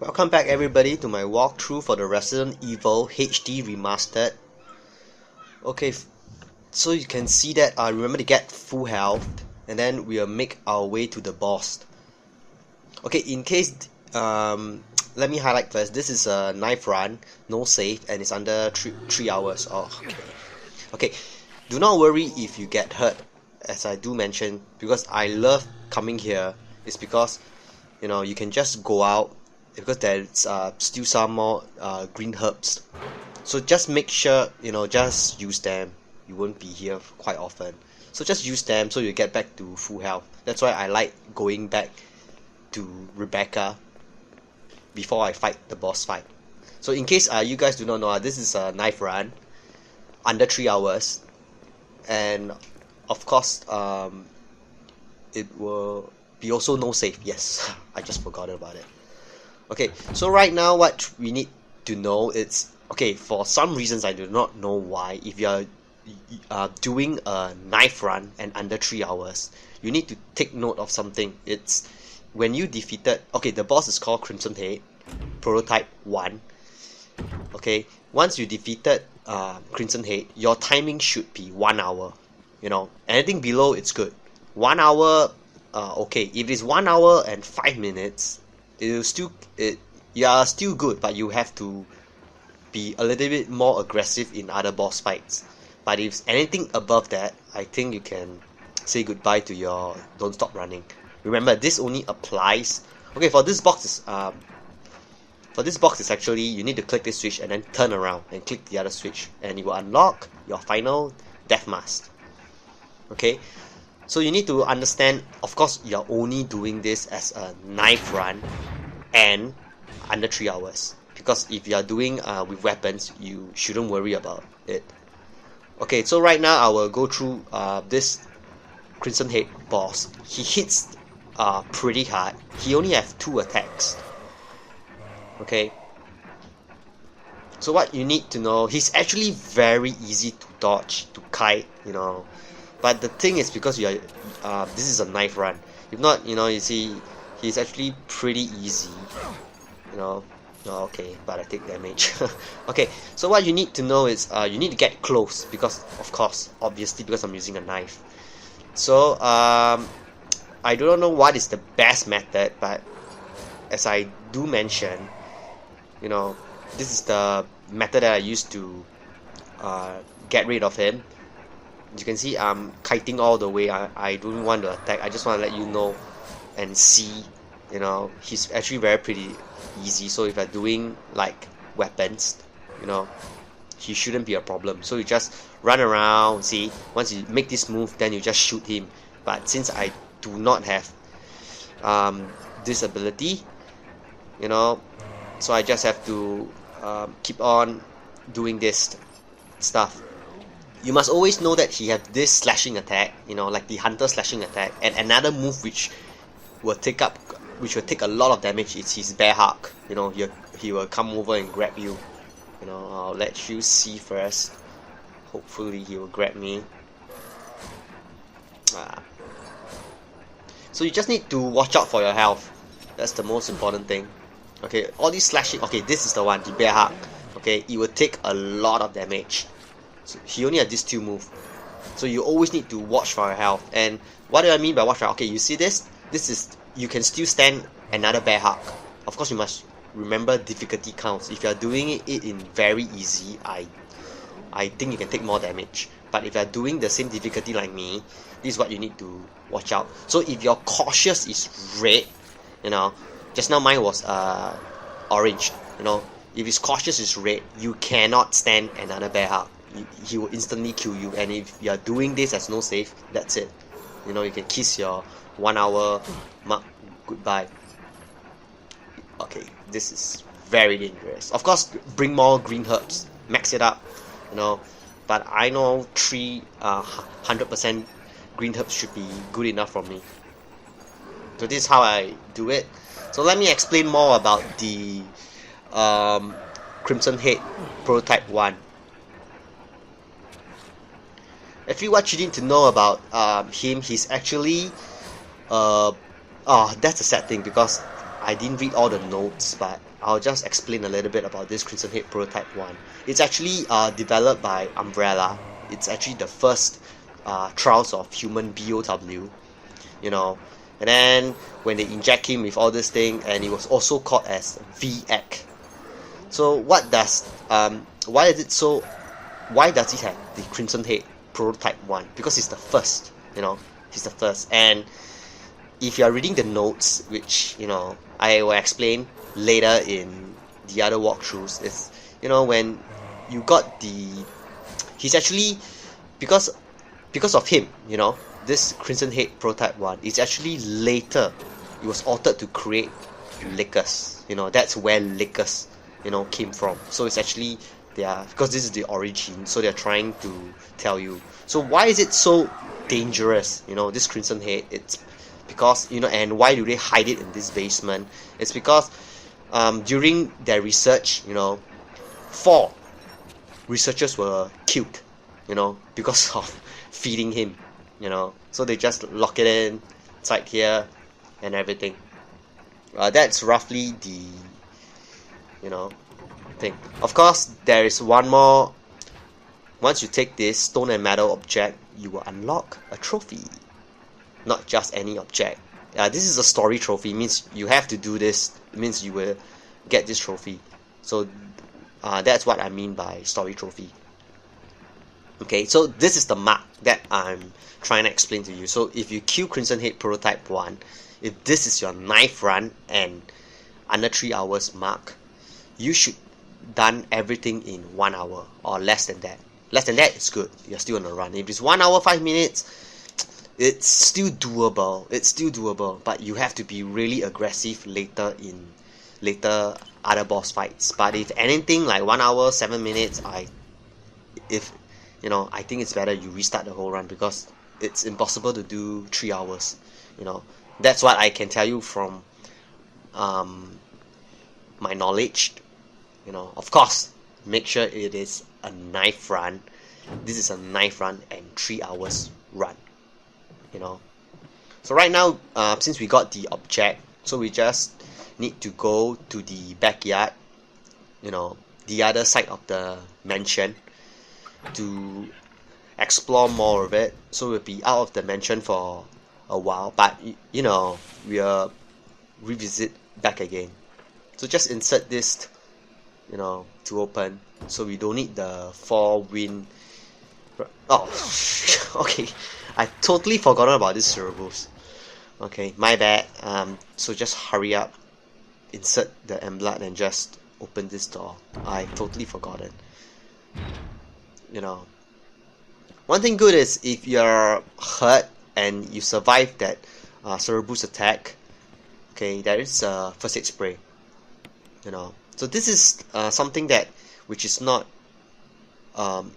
Welcome back everybody to my walkthrough for the Resident Evil HD Remastered. Okay, so you can see that remember to get full health and then we'll make our way to the boss. Okay, in case, let me highlight first, this is a knife run, no save, and it's under 3 hours. Oh, okay, do not worry if you get hurt, as I do mention, because I love coming here. It's because, you know, you can just go out, because there's still some more green herbs. So just make sure, you know, just use them. You won't be here quite often. So just use them so you get back to full health. That's why I like going back to Rebecca before I fight the boss fight. So in case you guys do not know, this is a knife run under 3 hours. And of course, it will be also no save. Yes, I just forgot about it. Okay, so right now what we need to know is, okay, for some reasons I do not know why, if you are doing a knife run and under 3 hours, you need to take note of something. It's when you defeated, okay, the boss is called Crimson Head, Prototype 1. Okay, once you defeated Crimson Head, your timing should be 1 hour. You know, anything below it's good. 1 hour, okay, if it's 1 hour and 5 minutes, you are still good, but you have to be a little bit more aggressive in other boss fights. But if anything above that, I think you can say goodbye to your don't stop running. Remember, this only applies. Okay, for this box is actually you need to click this switch and then turn around and click the other switch, and you will unlock your final death mask. Okay. So you need to understand, of course, you're only doing this as a knife run and under 3 hours. Because if you are doing with weapons, you shouldn't worry about it. Okay, so right now I will go through this Crimson Head boss. He hits pretty hard. He only has 2 attacks. Okay. So what you need to know, he's actually very easy to dodge, to kite, you know. But the thing is, because you are, this is a knife run. If not, you know, you see, he's actually pretty easy. You know, okay, but I take damage. Okay, so what you need to know is, you need to get close because, of course, obviously, because I'm using a knife. So, I do not know what is the best method, but as I do mention, you know, this is the method that I used to get rid of him. You can see I'm kiting all the way. I don't want to attack. I just want to let you know and see, you know, he's actually pretty easy. So if you're doing like weapons, you know, he shouldn't be a problem. So you just run around, see, once you make this move, then you just shoot him. But since I do not have this ability, you know, so I just have to keep on doing this stuff. You must always know that he has this slashing attack, you know, like the hunter slashing attack, and another move which will take a lot of damage is his bear hug. You know, he will come over and grab you. You know, I'll let you see first. Hopefully he will grab me. So you just need to watch out for your health. That's the most important thing. Okay, all these slashing. Okay, this is the one, the bear hug. Okay, it will take a lot of damage. So he only has these 2 moves. So you always need to watch for your health. And what do I mean by watch for? Okay, you see this? This is, you can still stand another bear hug. Of course, you must remember difficulty counts. If you are doing it in very easy, I think you can take more damage. But if you are doing the same difficulty like me, this is what you need to watch out. So if your cautious is red, you know, just now mine was orange, you know, if his cautious is red, you cannot stand another bear hug. He will instantly kill you, and if you are doing this as no save, that's it. You know, you can kiss your 1 hour mark goodbye. Okay, this is very dangerous. Of course, bring more green herbs, max it up, you know. But I know 100% green herbs should be good enough for me. So this is how I do it. So let me explain more about the Crimson Head Prototype 1. Actually, what you need to know about him, he's actually that's a sad thing, because I didn't read all the notes, but I'll just explain a little bit about this Crimson Head Prototype 1. It's actually developed by Umbrella. It's actually the first trials of human BOW, you know. And then when they inject him with all this thing, and it was also called as VX. So what does why does it have the Crimson Head Prototype 1? Because it's the first, you know, it's the first. And if you are reading the notes, which, you know, I will explain later in the other walkthroughs, is, you know, when you got he's actually, because of him, you know, this Crimson Head Prototype 1 is actually later, it was altered to create Lickers, you know, that's where Lickers, you know, came from. So it's actually, because this is the origin, so they're trying to tell you. So why is it so dangerous, you know, this Crimson Head? It's because, you know, and why do they hide it in this basement? It's because during their research, you know, 4 researchers were killed, you know, because of feeding him, you know. So they just lock it inside here and everything. That's roughly the, you know, thing. Of course, there is one more. Once you take this stone and metal object, you will unlock a trophy. Not just any object. This is a story trophy, means you have to do this. It means you will get this trophy. So that's what I mean by story trophy. Okay, so this is the mark that I'm trying to explain to you. So if you kill Crimson Head Prototype 1, if this is your 9th run and under 3 hours mark, you should done everything in 1 hour or less than that. Less than that, it's good. You're still on the run. If it's 1 hour 5 minutes, it's still doable. It's still doable, but you have to be really aggressive later other boss fights. But if anything like 1 hour 7 minutes, I think it's better you restart the whole run, because it's impossible to do 3 hours. You know, that's what I can tell you from my knowledge. You know, of course, make sure it is a 9th run. This is a 9th run and 3 hours run. You know, so right now, since we got the object, so we just need to go to the backyard, you know, the other side of the mansion, to explore more of it. So we'll be out of the mansion for a while, but you know, we'll revisit back again. So just insert this, you know, to open, so we don't need the 4 win. Oh, okay, I totally forgotten about this cerebrals. Okay, my bad. So just hurry up, insert the emblem and just open this door. I totally forgotten. You know, one thing good is if you're hurt and you survive that cerebrals attack, okay, there is a first aid spray. You know, so this is something that which is not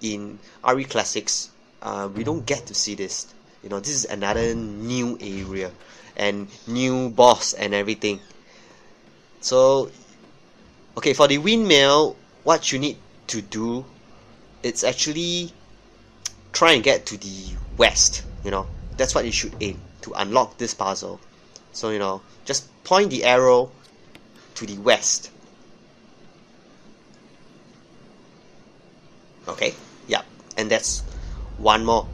in RE Classics. We don't get to see this. You know, this is another new area and new boss and everything. So, okay, for the windmill, what you need to do, it's actually try and get to the west. You know, that's what you should aim to unlock this puzzle. So, you know, just point the arrow to the west. Okay, yeah, and that's one more.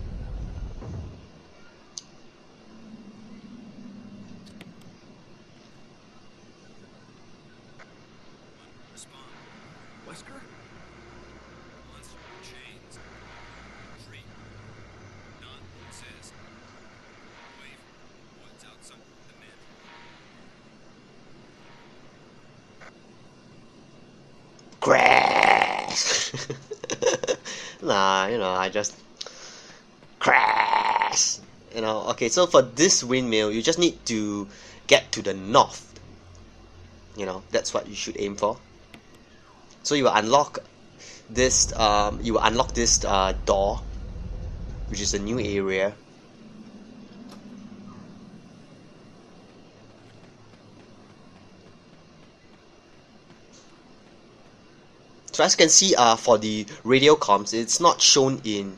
Crash! Nah, you know, I just crash. You know, okay, so for this windmill, you just need to get to the north. You know, that's what you should aim for. So you will unlock this. Door, which is a new area. So as you can see, for the radio comms, it's not shown in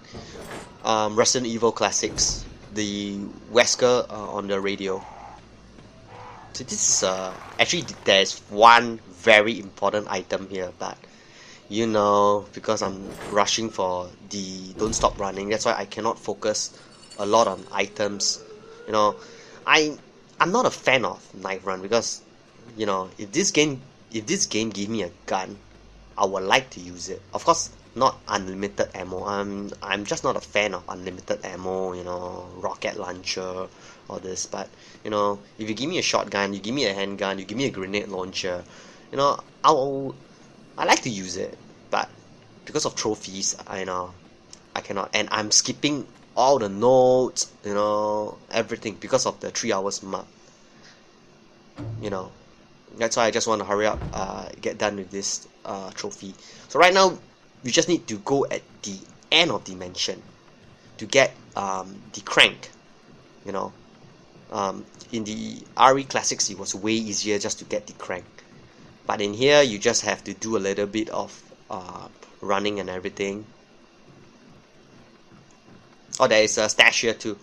Resident Evil Classics, the Wesker on the radio. So this is actually there's one very important item here, but you know, because I'm rushing for the don't stop running, that's why I cannot focus a lot on items. You know, I'm not a fan of knife run because, you know, if this game give me a gun, I would like to use it. Of course, not unlimited ammo. I'm just not a fan of unlimited ammo. You know, rocket launcher, all this. But you know, if you give me a shotgun, you give me a handgun, you give me a grenade launcher, you know, I like to use it. But because of trophies, I know I cannot, and I'm skipping all the notes. You know, everything because of the 3 hours mark. You know, that's why I just want to hurry up, get done with this trophy. So right now, you just need to go at the end of dimension to get the crank. You know, in the RE Classics, it was way easier just to get the crank. But in here, you just have to do a little bit of running and everything. Oh, there is a stash here too,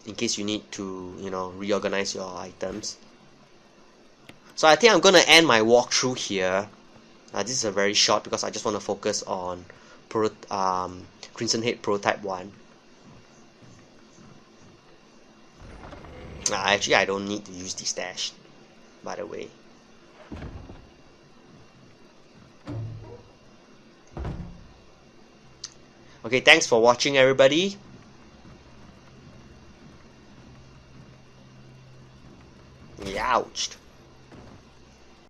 in case you need to, you know, reorganize your items. So I think I'm gonna end my walkthrough here. This is a very short because I just want to focus on Crimson Head Prototype 1. Actually, I don't need to use the stash, by the way. Okay, thanks for watching, everybody.